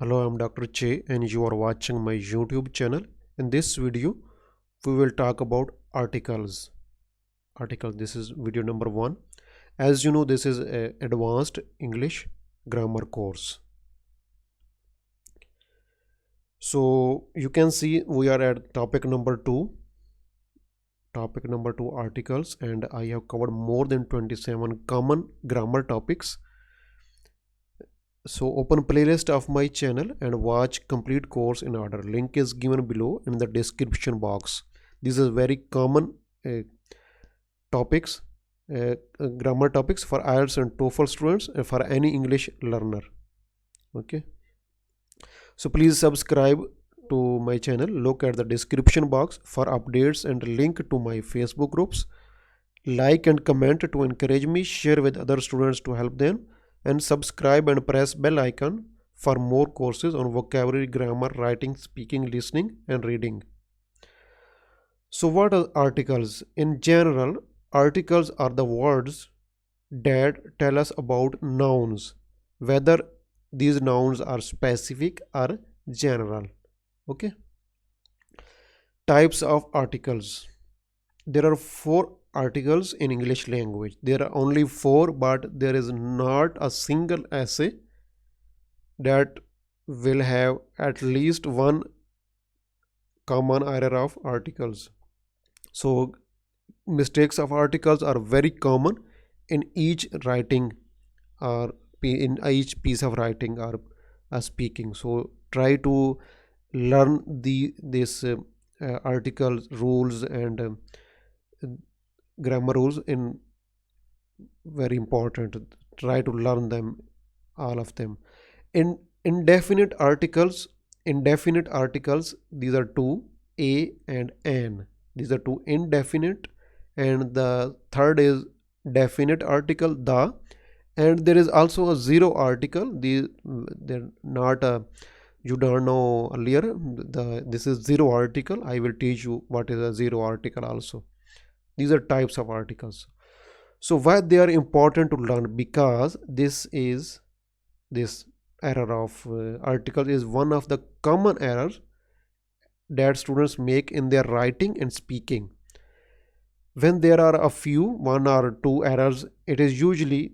Hello, I'm Dr. Che and you are watching my YouTube channel. In this video, we will talk about articles. This is video number 1. As you know, this is a advanced English grammar course. So you can see we are at topic number 2. Topic number 2, articles, and I have covered more than 27 common grammar topics. So open playlist of my channel and watch complete course in order. Link is given below in the description box. This is very common topics, grammar topics for IELTS and TOEFL students and for any English learner. Okay. So please subscribe to my channel. Look at the description box for updates and link to my Facebook groups. Like and comment to encourage me. Share with other students to help them. And subscribe and press bell icon for more courses on vocabulary, grammar, writing, speaking, listening and reading. So what are articles? In general, articles are the words that tell us about nouns, whether these nouns are specific or general. Okay. Types of articles. There are 4 articles in English language. There are only 4, but there is not a single essay that will have at least one common error of articles. So mistakes of articles are very common in each writing or in each piece of writing or speaking. So try to learn this article rules and grammar rules in very important. Try to learn them, all of them. In indefinite articles, these are 2, a and an. These are 2 indefinite, and the third is definite article, the, and there is also a zero article. They're not a, you don't know earlier, this is zero article. I will teach you what is a zero article also. These are types of articles. So why they are important to learn? Because this error of article is one of the common errors that students make in their writing and speaking. When there are a few, 1 or 2 errors, it usually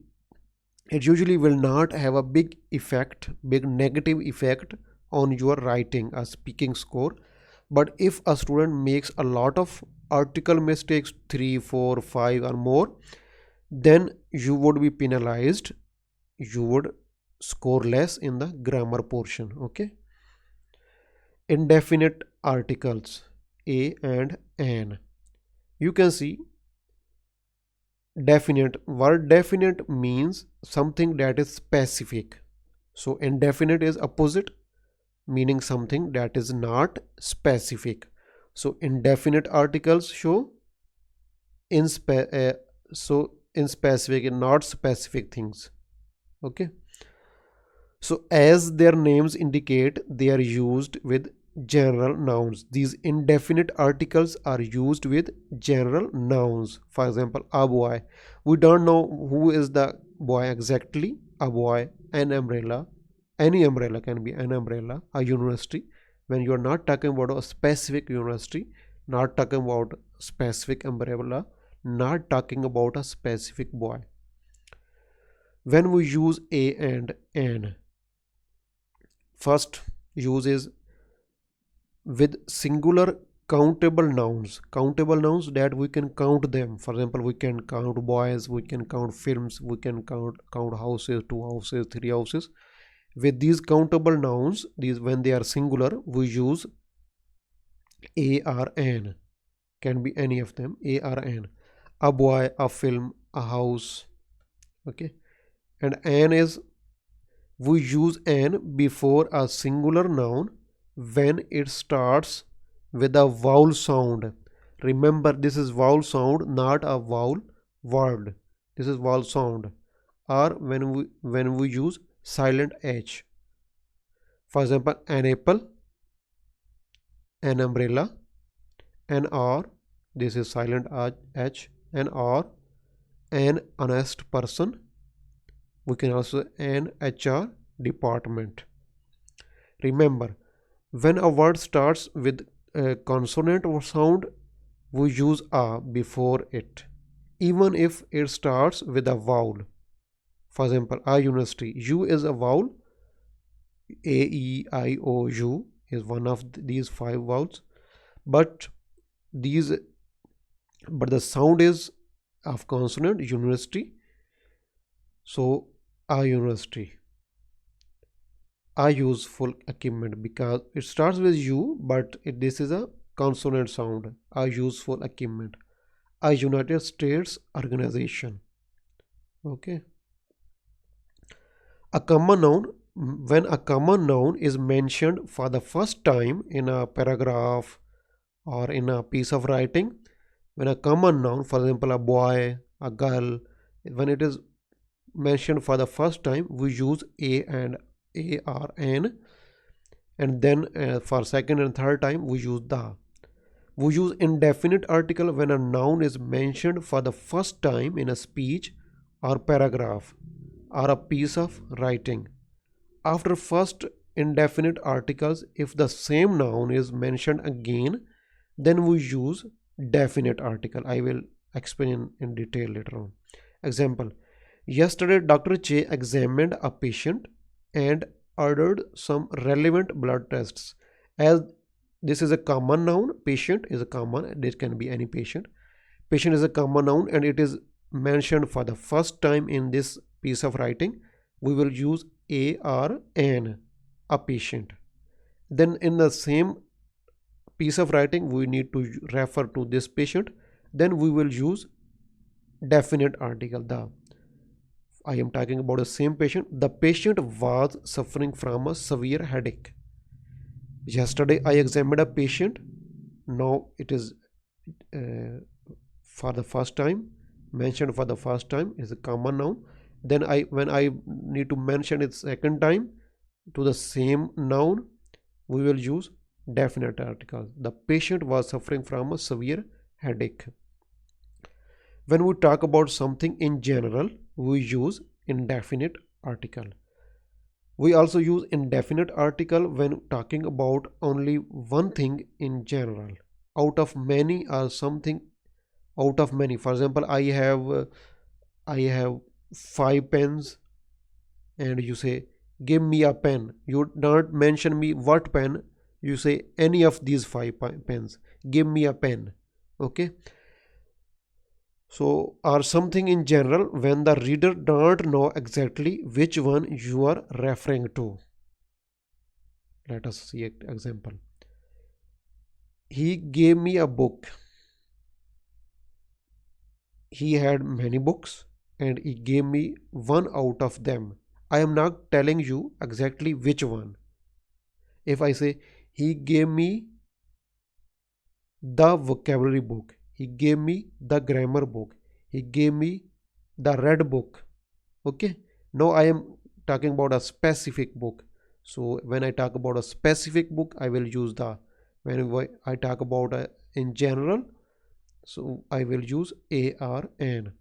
will not have a big negative effect on your writing or speaking score. But if a student makes a lot of article mistakes, 3, 4, 5 or more, then you would be penalized. You would score less in the grammar portion. Okay. Indefinite articles, a and an. You can see definite. Word definite means something that is specific. So indefinite is opposite, meaning something that is not specific. So indefinite articles show inspecific and not specific things. Okay. So as their names indicate, they are used with general nouns. These indefinite articles are used with general nouns. For example, a boy. We don't know who is the boy exactly. A boy, an umbrella. Any umbrella can be an umbrella. A university. When you are not talking about a specific university, not talking about a specific umbrella, not talking about a specific boy. When we use a and an, first use is with singular countable nouns that we can count them. For example, we can count boys, we can count films, we can count houses, 2 houses, 3 houses. With these countable nouns, these when they are singular, we use a or an. Can be any of them, a or an. A boy, a film, a house. Okay. And an is, we use an before a singular noun when it starts with a vowel sound. Remember, this is vowel sound, not a vowel word. This is vowel sound. Or when we use silent h. For example, an apple, an umbrella, an or, this is silent h, an or, an honest person. We can also an HR department. Remember, when a word starts with a consonant or sound, we use a before it, even if it starts with a vowel. For example, a university. U is a vowel. A, E, I, O, U is one of these five vowels. But these, but the sound is of consonant university. So a university. A useful equipment because it starts with U, but this is a consonant sound. A useful equipment. A United States organization. Okay. A common noun, when a common noun is mentioned for the first time in a paragraph or in a piece of writing, when a common noun, for example, a boy, a girl, when it is mentioned for the first time, we use a and and then for second and third time we use the. We use indefinite article when a noun is mentioned for the first time in a speech or paragraph or a piece of writing. After first indefinite articles, if the same noun is mentioned again, then we use definite article. I will explain in detail later on. Example: yesterday, Dr. Che examined a patient and ordered some relevant blood tests. As this is a common noun, patient is a common, this can be any patient. Patient is a common noun and it is mentioned for the first time in this piece of writing. We will use a or an, a patient. Then in the same piece of writing, we need to refer to this patient. Then we will use definite article, the. I am talking about the same patient. The patient was suffering from a severe headache. Yesterday I examined a patient. Now it is for the first time, mentioned for the first time, is a common noun. Then when I need to mention it second time to the same noun, we will use definite article. The patient was suffering from a severe headache. When we talk about something in general, we use indefinite article. We also use indefinite article when talking about only one thing in general. Out of many or something out of many. For example, I have 5 pens and you say give me a pen. You don't mention me what pen. You say any of these 5 pens. Give me a pen. Okay. So, or something in general when the reader don't know exactly which one you are referring to. Let us see an example. He gave me a book. He had many books and he gave me one out of them. I am not telling you exactly which one. If I say he gave me the vocabulary book, he gave me the grammar book, he gave me the red book. Okay, now I am talking about a specific book. So when I talk about a specific book, I will use the. When I talk about in general, so I will use a or an.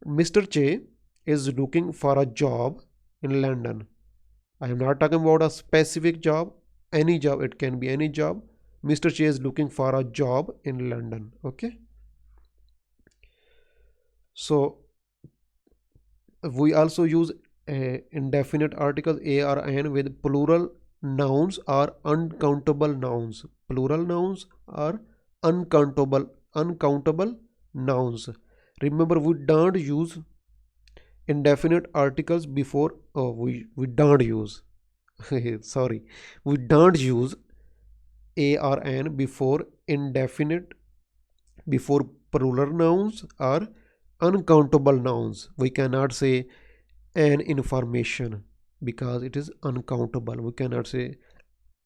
Mr. Che is looking for a job in London. I am not talking about a specific job, any job, it can be any job. Mr. Che is looking for a job in London. Okay, so we also use indefinite articles a or an with plural nouns or uncountable nouns. Plural nouns are uncountable nouns. Remember, we don't use indefinite articles before. Oh, we don't use. Sorry, we don't use a or an before indefinite, before plural nouns or uncountable nouns. We cannot say an information because it is uncountable. We cannot say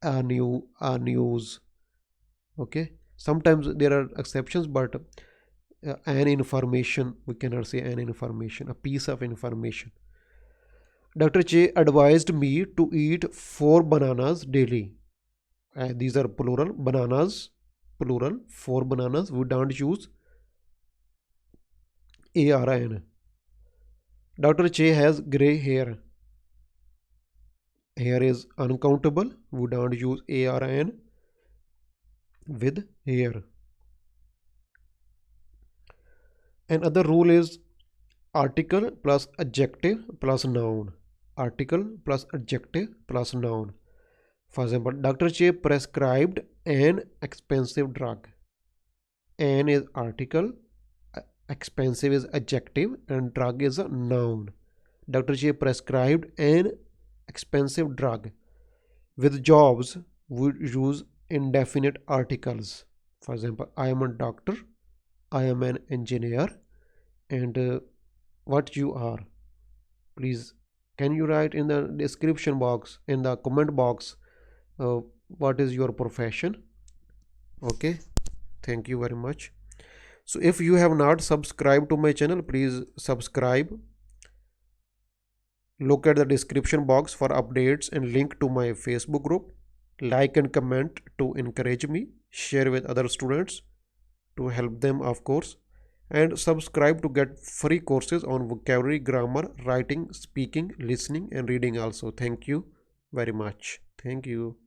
a news. Okay, sometimes there are exceptions, but an information, we cannot say an information, a piece of information. Dr. Che advised me to eat 4 bananas daily. These are plural bananas, plural 4 bananas. We don't use a or an. Dr. Che has grey hair. Here is uncountable. We don't use a or an with here. Another rule is article plus adjective plus noun. Article plus adjective plus noun. For example, Dr. Che prescribed an expensive drug. An is article, expensive is adjective, and drug is a noun. Dr. Che prescribed an expensive drug. With jobs, we use indefinite articles. For example, I am a doctor, I am an engineer, and what you are. Please, can you write in the description box, in the comment box, uh, what is your profession? Okay, thank you very much. So if you have not subscribed to my channel, please subscribe. Look at the description box for updates and link to my Facebook group. Like and comment to encourage me. Share with other students to help them, of course. And subscribe to get free courses on vocabulary, grammar, writing, speaking, listening, and reading also. Thank you very much. Thank you.